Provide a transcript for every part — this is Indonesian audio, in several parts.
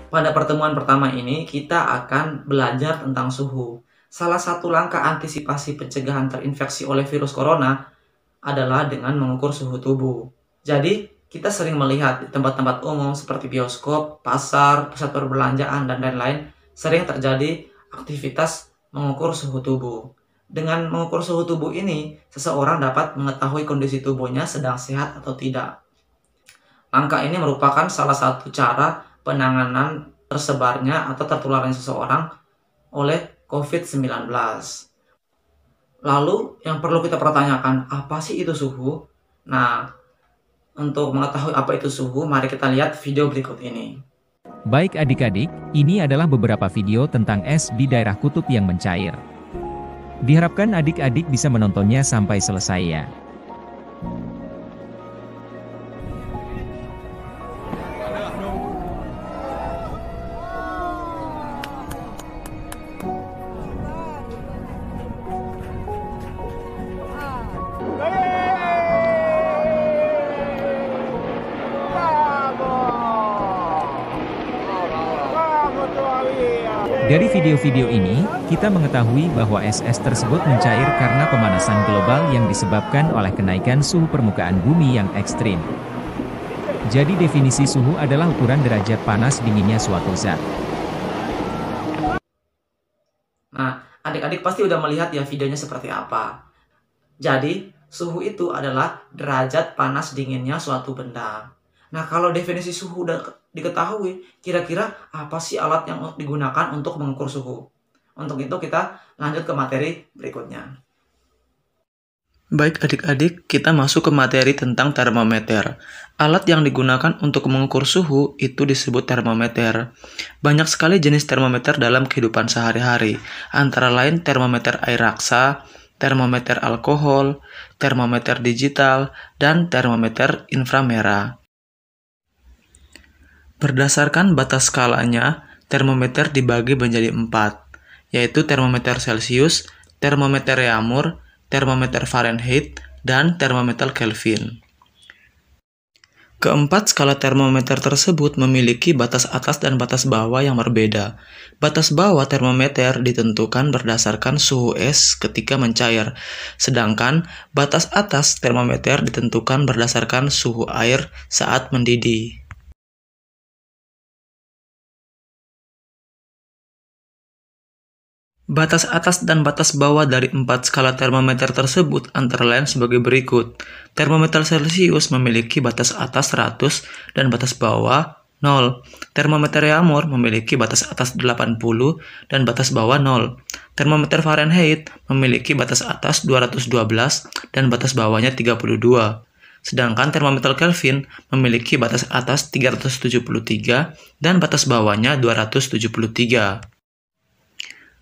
Pada pertemuan pertama ini, kita akan belajar tentang suhu. Salah satu langkah antisipasi pencegahan terinfeksi oleh virus corona adalah dengan mengukur suhu tubuh. Jadi, kita sering melihat di tempat-tempat umum seperti bioskop, pasar, pusat perbelanjaan, dan lain-lain, sering terjadi aktivitas mengukur suhu tubuh. Dengan mengukur suhu tubuh ini, seseorang dapat mengetahui kondisi tubuhnya sedang sehat atau tidak. Langkah ini merupakan salah satu cara penanganan tersebarnya atau tertularnya seseorang oleh COVID-19. Lalu, yang perlu kita pertanyakan, apa sih itu suhu? Nah, untuk mengetahui apa itu suhu, mari kita lihat video berikut ini. Baik adik-adik, ini adalah beberapa video tentang es di daerah kutub yang mencair. Diharapkan adik-adik bisa menontonnya sampai selesai ya. Dari video-video ini, kita mengetahui bahwa es-es tersebut mencair karena pemanasan global yang disebabkan oleh kenaikan suhu permukaan bumi yang ekstrim. Jadi definisi suhu adalah ukuran derajat panas dinginnya suatu zat. Nah, adik-adik pasti udah melihat ya videonya seperti apa. Jadi, suhu itu adalah derajat panas dinginnya suatu benda. Nah, kalau definisi suhu udah diketahui, kira-kira apa sih alat yang digunakan untuk mengukur suhu? Untuk itu kita lanjut ke materi berikutnya. Baik adik-adik, kita masuk ke materi tentang termometer. Alat yang digunakan untuk mengukur suhu itu disebut termometer. Banyak sekali jenis termometer dalam kehidupan sehari-hari, antara lain termometer air raksa, termometer alkohol, termometer digital, dan termometer inframerah. Berdasarkan batas skalanya, termometer dibagi menjadi 4, yaitu termometer Celcius, termometer Reaumur, termometer Fahrenheit, dan termometer Kelvin. Keempat skala termometer tersebut memiliki batas atas dan batas bawah yang berbeda. Batas bawah termometer ditentukan berdasarkan suhu es ketika mencair, sedangkan batas atas termometer ditentukan berdasarkan suhu air saat mendidih. Batas atas dan batas bawah dari 4 skala termometer tersebut antara lain sebagai berikut. Termometer Celcius memiliki batas atas 100 dan batas bawah 0. Termometer Reaumur memiliki batas atas 80 dan batas bawah 0. Termometer Fahrenheit memiliki batas atas 212 dan batas bawahnya 32. Sedangkan termometer Kelvin memiliki batas atas 373 dan batas bawahnya 273.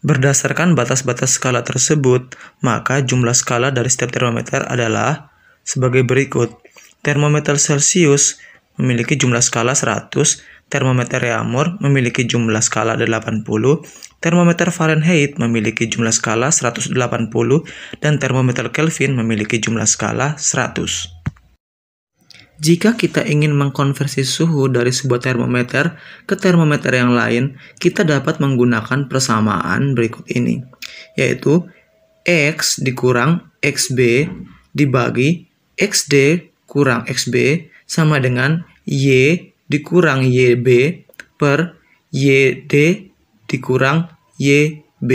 Berdasarkan batas-batas skala tersebut, maka jumlah skala dari setiap termometer adalah sebagai berikut. Termometer Celcius memiliki jumlah skala 100, termometer Reaumur memiliki jumlah skala 80, termometer Fahrenheit memiliki jumlah skala 180, dan termometer Kelvin memiliki jumlah skala 100. Jika kita ingin mengkonversi suhu dari sebuah termometer ke termometer yang lain, kita dapat menggunakan persamaan berikut ini, yaitu X dikurang XB dibagi XD kurang XB sama dengan Y dikurang YB per YD dikurang YB.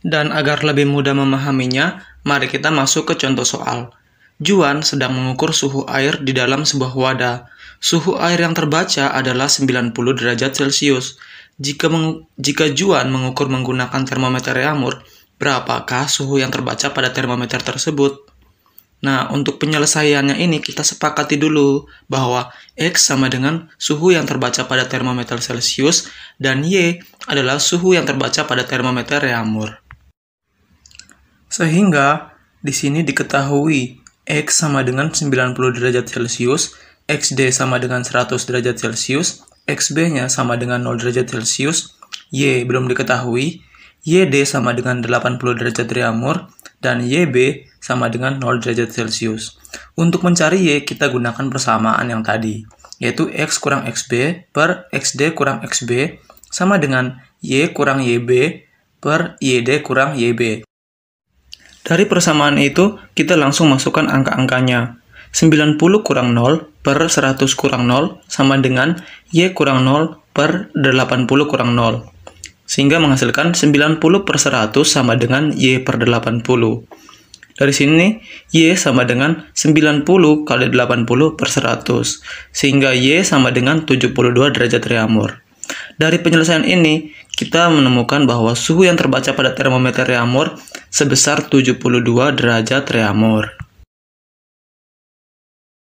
Dan agar lebih mudah memahaminya, mari kita masuk ke contoh soal. Juan sedang mengukur suhu air di dalam sebuah wadah. Suhu air yang terbaca adalah 90 derajat Celcius. Jika Juan mengukur menggunakan termometer Reaumur, berapakah suhu yang terbaca pada termometer tersebut? Nah, untuk penyelesaiannya ini kita sepakati dulu bahwa X sama dengan suhu yang terbaca pada termometer Celcius dan Y adalah suhu yang terbaca pada termometer Reaumur. Sehingga di sini diketahui X sama dengan 90 derajat Celcius, XD sama dengan 100 derajat Celcius, XB-nya sama dengan 0 derajat Celcius, Y belum diketahui, YD sama dengan 80 derajat Reaumur, dan YB sama dengan 0 derajat Celcius. Untuk mencari Y, kita gunakan persamaan yang tadi. yaitu X kurang XB per XD kurang XB sama dengan Y kurang YB per YD kurang YB. Dari persamaan itu, kita langsung masukkan angka-angkanya. 90 kurang 0 per 100 kurang 0 sama dengan Y kurang 0 per 80 kurang 0. Sehingga menghasilkan 90 per 100 sama dengan Y per 80. Dari sini, Y sama dengan 90 kali 80 per 100. Sehingga Y sama dengan 72 derajat Reaumur. Dari penyelesaian ini, kita menemukan bahwa suhu yang terbaca pada termometer Reaumur sebesar 72 derajat Reaumur.